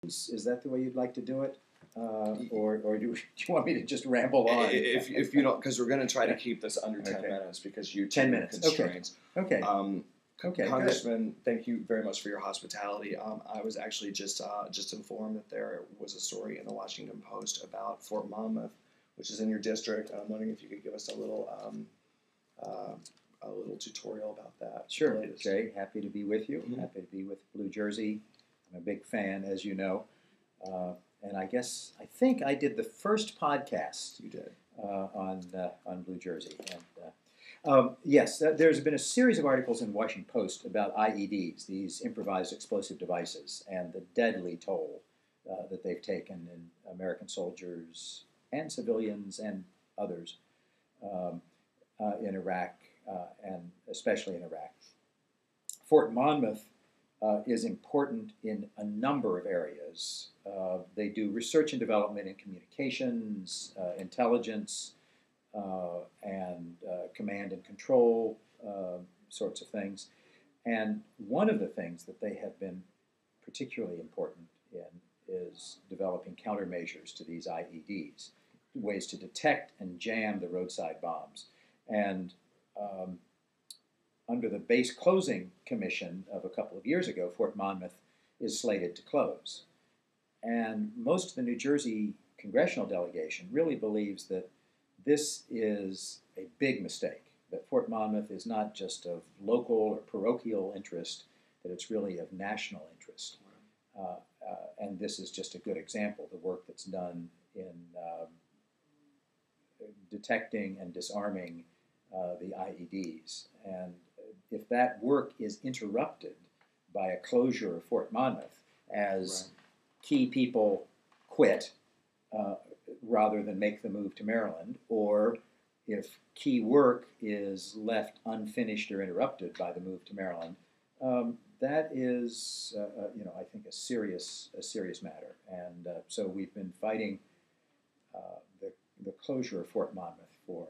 Is that the way you'd like to do it? Or do you want me to just ramble on? If you don't, because we're going to try to keep this under 10 Okay. minutes because you 10 minutes. constraints. Okay. Okay, Congressman, thank you very much for your hospitality. I was actually just informed that there was a story in the Washington Post about Fort Monmouth, which is in your district. I'm wondering if you could give us a little tutorial about that. Sure, Jay. Happy to be with you. Mm-hmm. Happy to be with Blue Jersey. I'm a big fan, as you know. And I think I did the first podcast. You did. On Blue Jersey. And yes, there's been a series of articles in the Washington Post about IEDs, these improvised explosive devices, and the deadly toll that they've taken in American soldiers and civilians and others in Iraq, and especially in Iraq. Fort Monmouth is important in a number of areas. They do research and development in communications, intelligence, and command and control sorts of things. And one of the things that they have been particularly important in is developing countermeasures to these IEDs, ways to detect and jam the roadside bombs. And under the base closing commission of a couple of years ago, Fort Monmouth is slated to close. And most of the New Jersey congressional delegation really believes that this is a big mistake, that Fort Monmouth is not just of local or parochial interest, that it's really of national interest. And this is just a good example, the work that's done in detecting and disarming the IEDs. And if that work is interrupted by a closure of Fort Monmouth, as key people quit rather than make the move to Maryland, or if key work is left unfinished or interrupted by the move to Maryland, that is, I think, a serious matter. And so we've been fighting the closure of Fort Monmouth for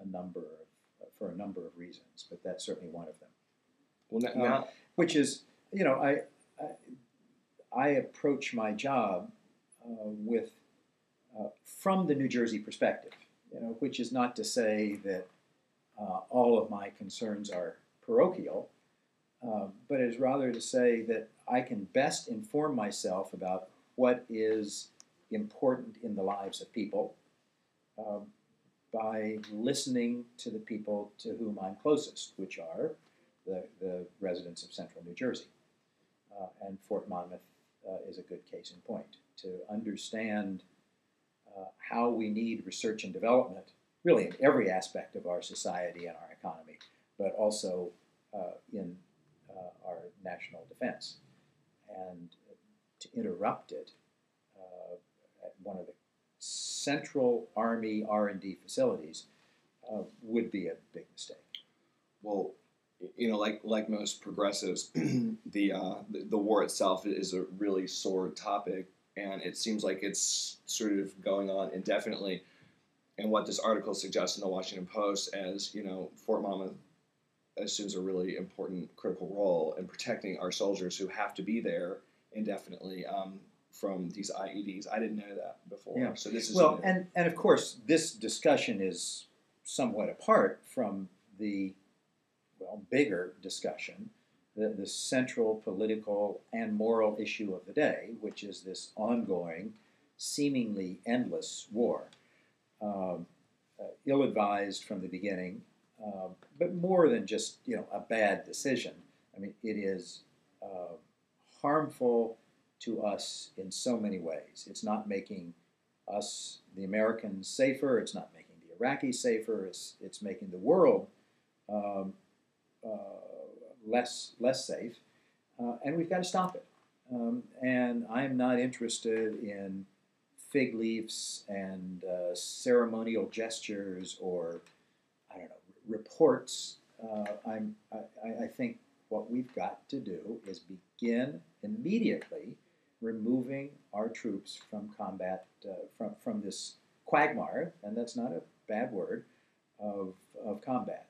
a number of reasons, but that's certainly one of them. Well, now which is, I approach my job with from the New Jersey perspective, which is not to say that all of my concerns are parochial, but it is rather to say that I can best inform myself about what is important in the lives of people by listening to the people to whom I'm closest, which are the residents of central New Jersey. And Fort Monmouth is a good case in point. To understand how we need research and development, really in every aspect of our society and our economy, but also in our national defense. And to interrupt it at one of the central Army R&D facilities would be a big mistake. Well, like most progressives, the war itself is a really sore topic, and it seems like it's sort of going on indefinitely. And what this article suggests in the Washington Post, as Fort Monmouth assumes a really important, critical role in protecting our soldiers who have to be there indefinitely from these IEDs. I didn't know that before. Yeah. So this is and of course this discussion is somewhat apart from the bigger discussion, the central political and moral issue of the day, which is this ongoing, seemingly endless war. Ill-advised from the beginning, but more than just a bad decision. I mean, it is harmful to us in so many ways. It's not making us, the Americans, safer. It's not making the Iraqis safer. It's making the world less safe, and we've got to stop it. And I'm not interested in fig leaves and ceremonial gestures or, reports. I think what we've got to do is begin immediately removing our troops from combat, from this quagmire, and that's not a bad word, of combat.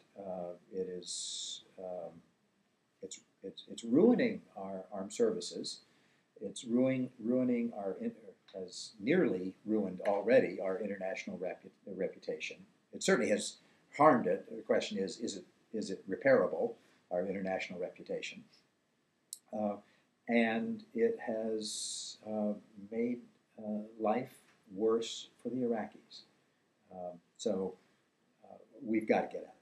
It is it's ruining our armed services. It's ruining has nearly ruined already our international reputation. It certainly has harmed it. The question is it repairable, our international reputation? And it has made life worse for the Iraqis. So we've got to get out.